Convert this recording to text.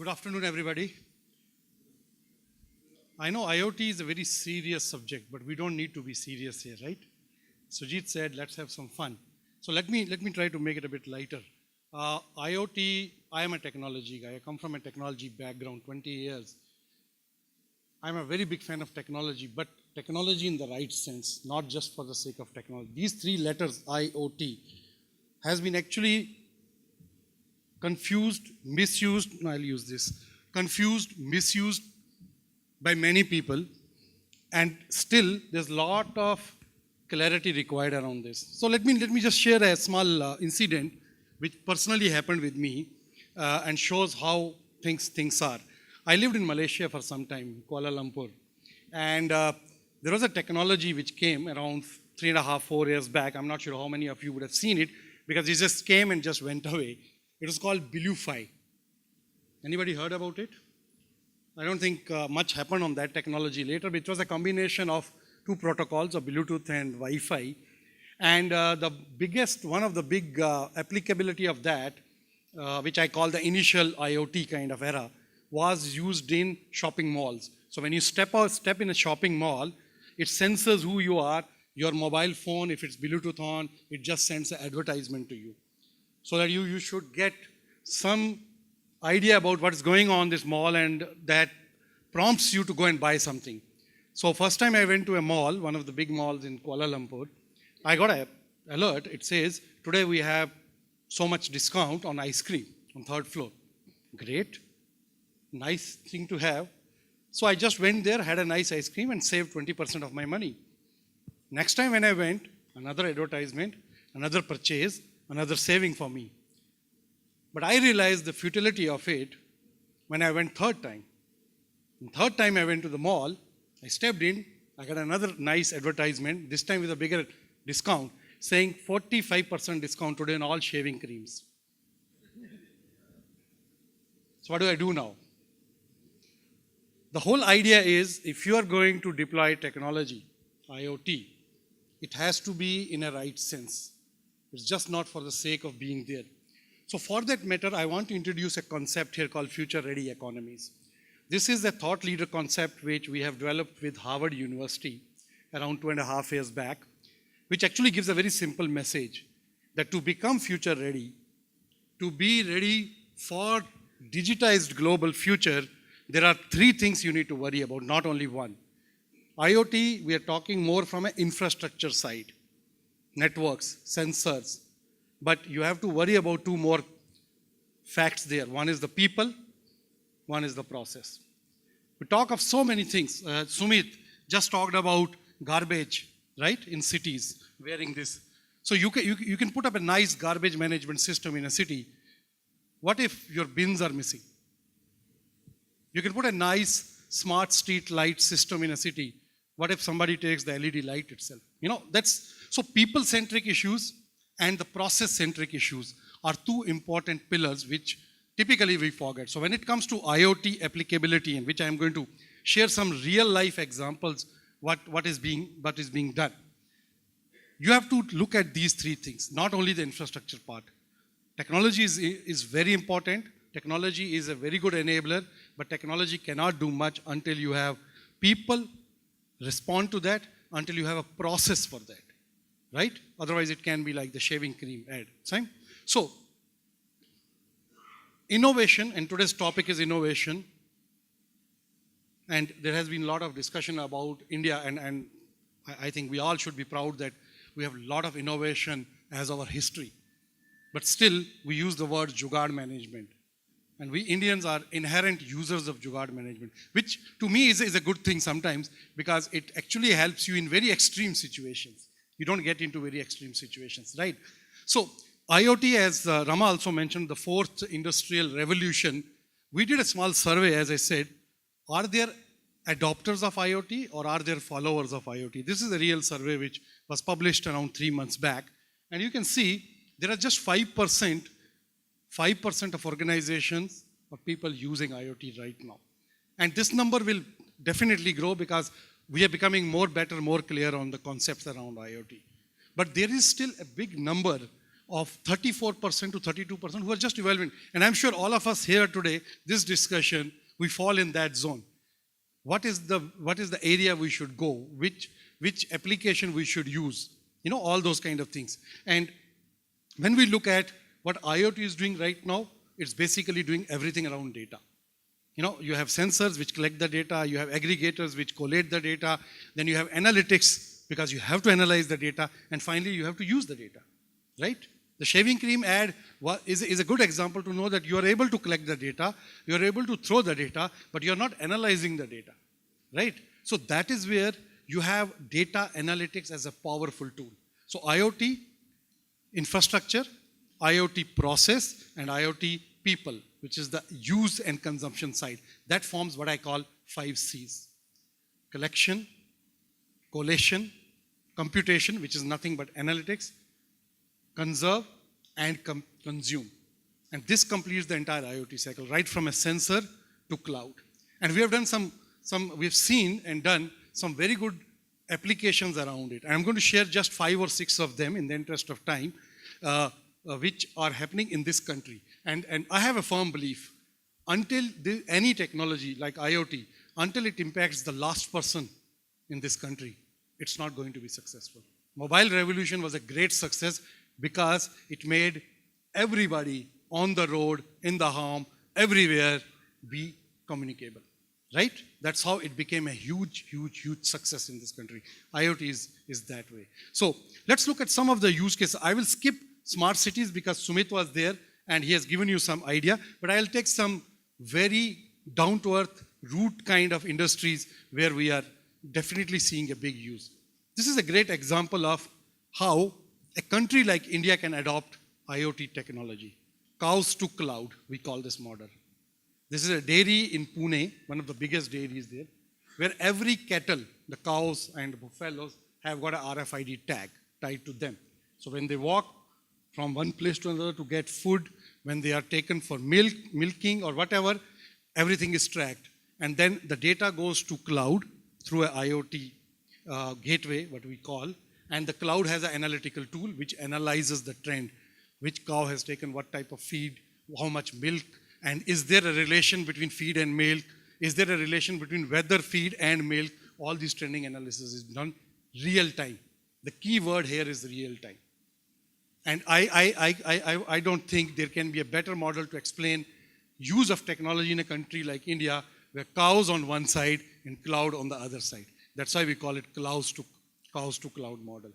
Good afternoon, everybody. I know IoT is a very serious subject, but we don't need to be serious here, right? Sujit said, let's have some fun. So let me try to make it a bit lighter. IoT, I am a technology guy. I come from a technology background, 20 years. I'm a very big fan of technology, but technology in the right sense, not just for the sake of technology. These three letters, IoT, has been actually confused, misused by many people, and still there's a lot of clarity required around this. So let me just share a small incident which personally happened with me and shows how things are. I lived in Malaysia for some time, Kuala Lumpur, and there was a technology which came around 3.5, 4 years back. I'm not sure how many of you would have seen it because it just came and just went away. It was called Bluefy. Anybody heard about it? I don't think much happened on that technology later, but it was a combination of two protocols of Bluetooth and Wi-Fi. And one of the big applicability of that, which I call the initial IoT kind of era, was used in shopping malls. So when you step in a shopping mall, it senses who you are, your mobile phone, if it's Bluetooth on, it just sends an advertisement to you. So that you should get some idea about what's going on in this mall, and that prompts you to go and buy something. So first time I went to a mall, one of the big malls in Kuala Lumpur, I got an alert. It says, today we have so much discount on ice cream on 3rd floor. Great. Nice thing to have. So I just went there, had a nice ice cream and saved 20% of my money. Next time when I went, another advertisement, another purchase, another saving for me. But I realized the futility of it when I went third time. And third time I went to the mall, I stepped in, I got another nice advertisement, this time with a bigger discount, saying 45% discount today on all shaving creams. So what do I do now? The whole idea is, if you are going to deploy technology, IoT, it has to be in a right sense. It's just not for the sake of being there. So for that matter, I want to introduce a concept here called future-ready economies. This is a thought leader concept which we have developed with Harvard University around 2.5 years back, which actually gives a very simple message that to become future-ready, to be ready for digitized global future, there are 3 things you need to worry about, not only one. IoT, we are talking more from an infrastructure side. Networks, sensors, but you have to worry about 2 more facts there. One is the people, one is the process. We talk of so many things. Sumit just talked about garbage, right, in cities, wearing this. So you can put up a nice garbage management system in a city. What if your bins are missing? You can put a nice smart street light system in a city. What if somebody takes the LED light itself? So people-centric issues and the process-centric issues are 2 important pillars which typically we forget. So when it comes to IoT applicability, in which I am going to share some real-life examples, what is being done. You have to look at these 3 things, not only the infrastructure part. Technology is very important. Technology is a very good enabler, but technology cannot do much until you have people respond to that, until you have a process for that, right? Otherwise, it can be like the shaving cream ad. So, innovation, and today's topic is innovation, and there has been a lot of discussion about India, and I think we all should be proud that we have a lot of innovation as our history. But still, we use the word jugaad management. And we Indians are inherent users of jugaad management, which to me is a good thing sometimes because it actually helps you in very extreme situations. You don't get into very extreme situations, right? So IoT, as Rama also mentioned, the 4th industrial revolution, we did a small survey, as I said. Are there adopters of IoT or are there followers of IoT? This is a real survey which was published around 3 months back. And you can see there are just 5% of organizations or people using IoT right now. And this number will definitely grow because we are becoming more clear on the concepts around IoT. But there is still a big number of 34% to 32% who are just evaluating. And I'm sure all of us here today, this discussion, we fall in that zone. What is the area we should go? Which application we should use? All those kind of things. And when we look at what IoT is doing right now, it's basically doing everything around data. You have sensors which collect the data, you have aggregators which collate the data, then you have analytics because you have to analyze the data, and finally you have to use the data, right? The shaving cream ad is a good example to know that you are able to collect the data, you are able to throw the data, but you are not analyzing the data, right? So that is where you have data analytics as a powerful tool. So IoT infrastructure, IoT process, and IoT people, which is the use and consumption side. That forms what I call 5 C's. Collection, collation, computation, which is nothing but analytics, conserve, and consume. And this completes the entire IoT cycle, right from a sensor to cloud. And we have done we've seen and done some very good applications around it. And I'm going to share just 5 or 6 of them in the interest of time, which are happening in this country. And I have a firm belief, until any technology like IoT, until it impacts the last person in this country, it's not going to be successful. Mobile revolution was a great success because it made everybody on the road, in the home, everywhere be communicable, right? That's how it became a huge success in this country. IoT is that way. So let's look at some of the use cases. I will skip smart cities because Sumit was there and he has given you some idea, but I'll take some very down-to-earth root kind of industries where we are definitely seeing a big use. This is a great example of how a country like India can adopt IoT technology. Cows to cloud, we call this model. This is a dairy in Pune, one of the biggest dairies there, where every cattle, the cows and buffaloes, have got a RFID tag tied to them. So when they walk from one place to another to get food, when they are taken for milking or whatever, everything is tracked. And then the data goes to cloud through an IoT gateway, what we call, and the cloud has an analytical tool which analyzes the trend, which cow has taken what type of feed, how much milk, and is there a relation between feed and milk, is there a relation between weather, feed and milk. All these trending analysis is done real time. The key word here is real time. And I don't think there can be a better model to explain use of technology in a country like India, where cows on one side and cloud on the other side. That's why we call it cows to cloud model.